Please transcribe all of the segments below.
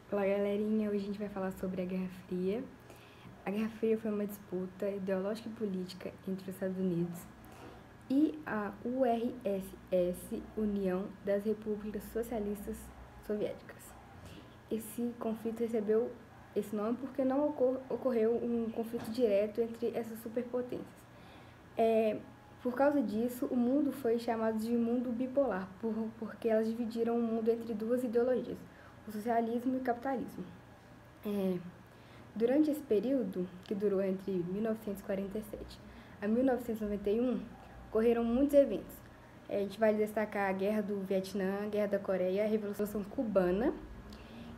Olá, galerinha! Hoje a gente vai falar sobre a Guerra Fria. A Guerra Fria foi uma disputa ideológica e política entre os Estados Unidos e a URSS, União das Repúblicas Socialistas Soviéticas. Esse conflito recebeu esse nome porque não ocorreu um conflito direto entre essas superpotências. Por causa disso, o mundo foi chamado de mundo bipolar, porque elas dividiram o mundo entre duas ideologias, o socialismo e o capitalismo. Durante esse período, que durou entre 1947 a 1991, ocorreram muitos eventos. A gente vai destacar a Guerra do Vietnã, a Guerra da Coreia, a Revolução Cubana,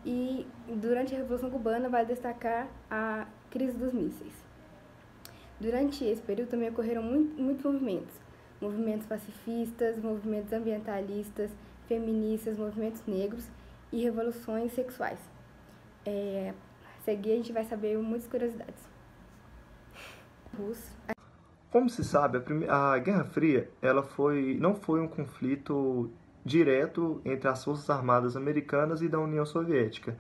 e durante a Revolução Cubana vai destacar a crise dos mísseis. Durante esse período também ocorreram muitos movimentos pacifistas, movimentos ambientalistas, feministas, movimentos negros e revoluções sexuais. A seguir a gente vai saber muitas curiosidades. Como se sabe, a Guerra Fria não foi um conflito direto entre as Forças Armadas Americanas e da União Soviética,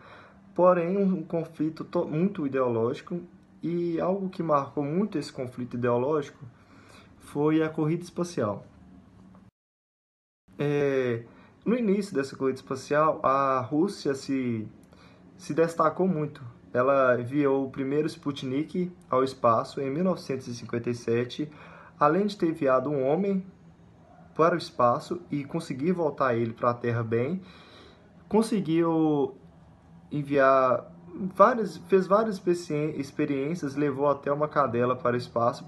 porém um conflito muito ideológico, e algo que marcou muito esse conflito ideológico foi a corrida espacial. No início dessa corrida espacial, a Rússia se destacou muito. Ela enviou o primeiro Sputnik ao espaço em 1957, além de ter enviado um homem para o espaço e conseguir voltar ele para a Terra bem, conseguiu enviar fez várias experiências, levou até uma cadela para o espaço,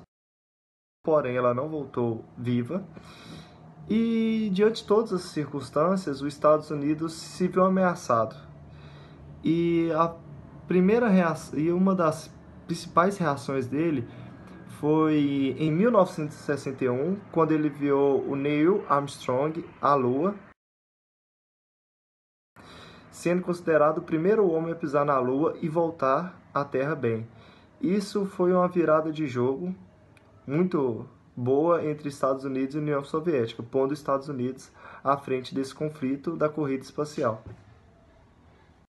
porém ela não voltou viva. E diante de todas as circunstâncias, os Estados Unidos se viu ameaçado. E uma das principais reações dele foi em 1961, quando ele enviou o Neil Armstrong à Lua, sendo considerado o primeiro homem a pisar na Lua e voltar à Terra bem. Isso foi uma virada de jogo muito boa entre Estados Unidos e União Soviética, pondo os Estados Unidos à frente desse conflito da corrida espacial.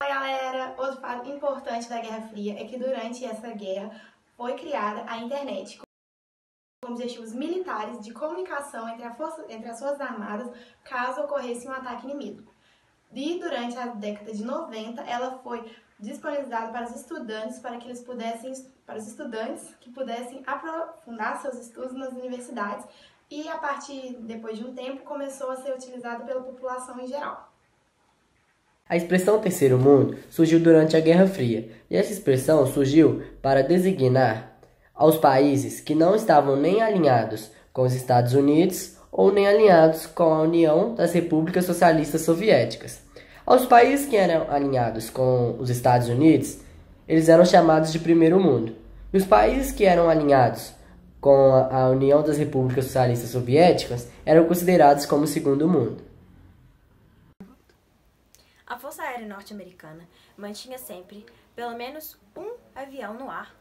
Oi, galera! Outro fato importante da Guerra Fria é que durante essa guerra foi criada a internet, com objetivos militares de comunicação entre as Forças Armadas caso ocorresse um ataque inimigo. E durante a década de 90, ela foi disponibilizada para os estudantes, que pudessem aprofundar seus estudos nas universidades, e depois de um tempo, começou a ser utilizada pela população em geral. A expressão Terceiro Mundo surgiu durante a Guerra Fria, e essa expressão surgiu para designar aos países que não estavam nem alinhados com os Estados Unidos ou nem alinhados com a União das Repúblicas Socialistas Soviéticas. Aos países que eram alinhados com os Estados Unidos, eles eram chamados de Primeiro Mundo. E os países que eram alinhados com a União das Repúblicas Socialistas Soviéticas eram considerados como Segundo Mundo. A Força Aérea Norte-Americana mantinha sempre pelo menos um avião no ar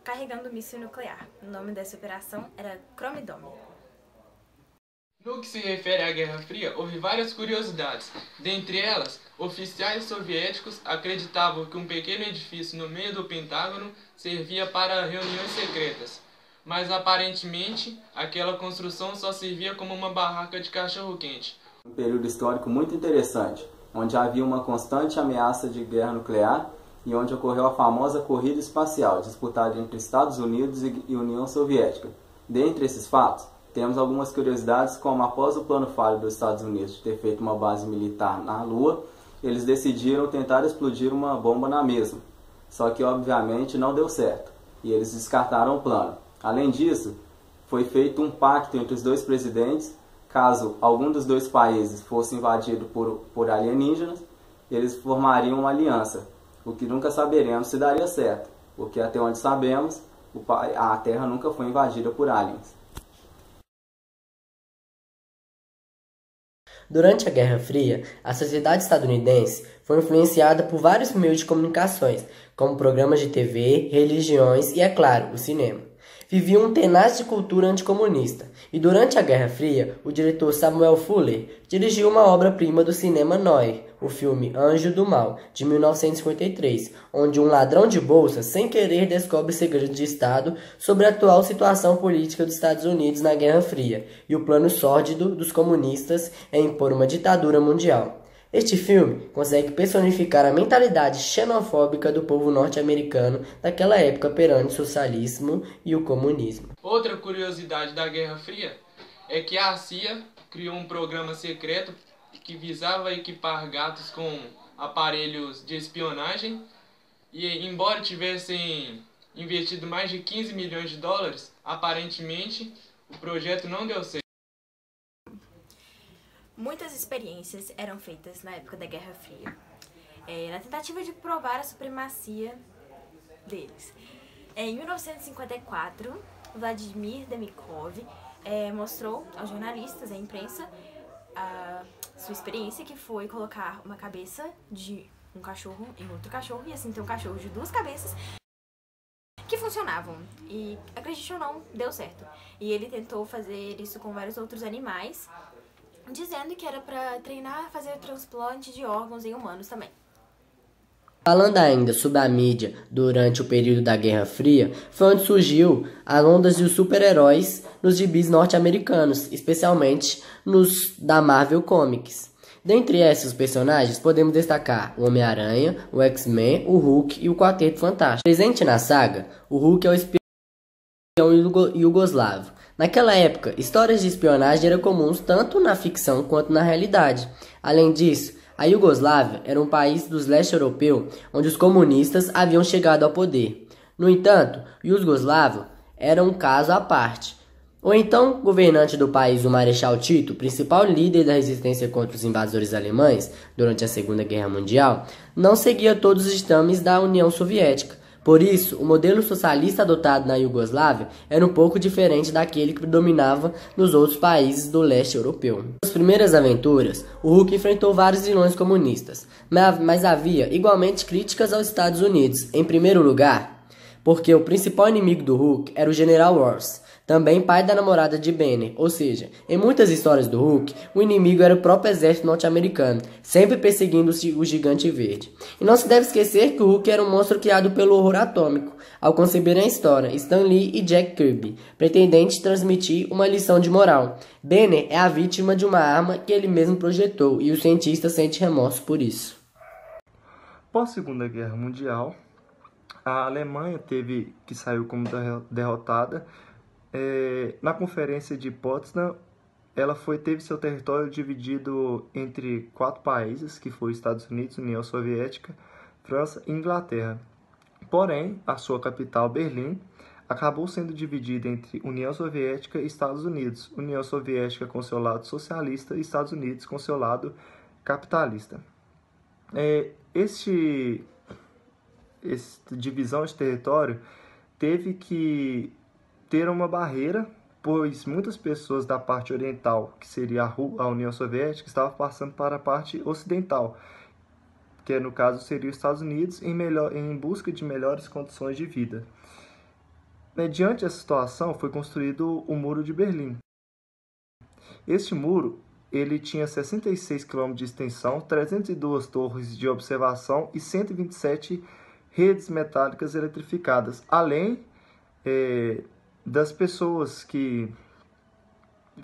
carregando míssil nuclear. O nome dessa operação era Chrome Dome. No que se refere à Guerra Fria, houve várias curiosidades. Dentre elas, oficiais soviéticos acreditavam que um pequeno edifício no meio do Pentágono servia para reuniões secretas, mas aparentemente aquela construção só servia como uma barraca de cachorro-quente. Um período histórico muito interessante, onde havia uma constante ameaça de guerra nuclear e onde ocorreu a famosa corrida espacial, disputada entre Estados Unidos e União Soviética. Dentre esses fatos, temos algumas curiosidades, como após o plano falho dos Estados Unidos de ter feito uma base militar na Lua, eles decidiram tentar explodir uma bomba na mesma. Só que, obviamente, não deu certo, e eles descartaram o plano. Além disso, foi feito um pacto entre os dois presidentes. Caso algum dos dois países fosse invadido por alienígenas, eles formariam uma aliança, o que nunca saberemos se daria certo, porque até onde sabemos, a Terra nunca foi invadida por aliens. Durante a Guerra Fria, a sociedade estadunidense foi influenciada por vários meios de comunicações, como programas de TV, religiões e, é claro, o cinema. viviam um tenaz de cultura anticomunista, e durante a Guerra Fria, o diretor Samuel Fuller dirigiu uma obra-prima do cinema noir, o filme Anjo do Mal, de 1953, onde um ladrão de bolsa, sem querer, descobre segredos de Estado sobre a atual situação política dos Estados Unidos na Guerra Fria e o plano sórdido dos comunistas em impor uma ditadura mundial. Este filme consegue personificar a mentalidade xenofóbica do povo norte-americano daquela época perante o socialismo e o comunismo. Outra curiosidade da Guerra Fria é que a CIA criou um programa secreto que visava equipar gatos com aparelhos de espionagem e, embora tivessem investido mais de 15 milhões de dólares, aparentemente o projeto não deu certo. Muitas experiências eram feitas na época da Guerra Fria, na tentativa de provar a supremacia deles. Em 1954, Vladimir Demikov mostrou aos jornalistas, à imprensa, a sua experiência, que foi colocar uma cabeça de um cachorro em outro cachorro, e assim ter um cachorro de duas cabeças que funcionavam. E, acredite ou não, deu certo. E ele tentou fazer isso com vários outros animais, dizendo que era para treinar a fazer transplante de órgãos em humanos também. Falando ainda sobre a mídia durante o período da Guerra Fria, foi onde surgiu a onda dos super-heróis nos gibis norte-americanos, especialmente nos da Marvel Comics. Dentre esses personagens, podemos destacar o Homem-Aranha, o X-Men, o Hulk e o Quarteto Fantástico. Presente na saga, o Hulk é o espião iugoslavo. Naquela época, histórias de espionagem eram comuns tanto na ficção quanto na realidade. Além disso, a Iugoslávia era um país do leste europeu onde os comunistas haviam chegado ao poder. No entanto, o iugoslavo era um caso à parte. O então governante do país, o Marechal Tito, principal líder da resistência contra os invasores alemães durante a Segunda Guerra Mundial, não seguia todos os ditames da União Soviética. Por isso, o modelo socialista adotado na Iugoslávia era um pouco diferente daquele que predominava nos outros países do leste europeu. Nas primeiras aventuras, o Hulk enfrentou vários vilões comunistas, mas havia igualmente críticas aos Estados Unidos. Em primeiro lugar, porque o principal inimigo do Hulk era o General Ross, também pai da namorada de Banner, ou seja, em muitas histórias do Hulk, o inimigo era o próprio exército norte-americano, sempre perseguindo o gigante verde. E não se deve esquecer que o Hulk era um monstro criado pelo horror atômico, ao conceberem a história, Stan Lee e Jack Kirby, pretendente transmitir uma lição de moral. Banner é a vítima de uma arma que ele mesmo projetou, e o cientista sente remorso por isso. Pós-Segunda Guerra Mundial, a Alemanha saiu como derrotada. Na Conferência de Potsdam, ela teve seu território dividido entre 4 países, que foram Estados Unidos, União Soviética, França e Inglaterra. Porém, a sua capital, Berlim, acabou sendo dividida entre União Soviética e Estados Unidos, União Soviética com seu lado socialista e Estados Unidos com seu lado capitalista. Essa divisão de território teve que ter uma barreira, pois muitas pessoas da parte oriental, que seria a União Soviética, estavam passando para a parte ocidental, que no caso seria os Estados Unidos, em busca de melhores condições de vida. Mediante essa situação, foi construído o Muro de Berlim. Este muro ele tinha 66 km de extensão, 302 torres de observação e 127 redes metálicas eletrificadas, além das pessoas que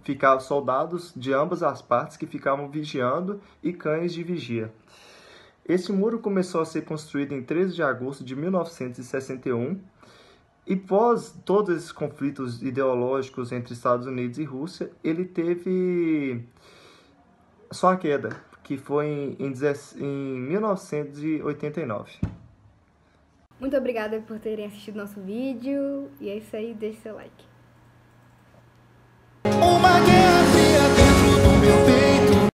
ficavam, soldados de ambas as partes que ficavam vigiando e cães de vigia. Esse muro começou a ser construído em 13 de agosto de 1961 e pós todos esses conflitos ideológicos entre Estados Unidos e Rússia, ele teve sua queda, que foi em 1989. Muito obrigada por terem assistido nosso vídeo. E é isso aí, deixe seu like.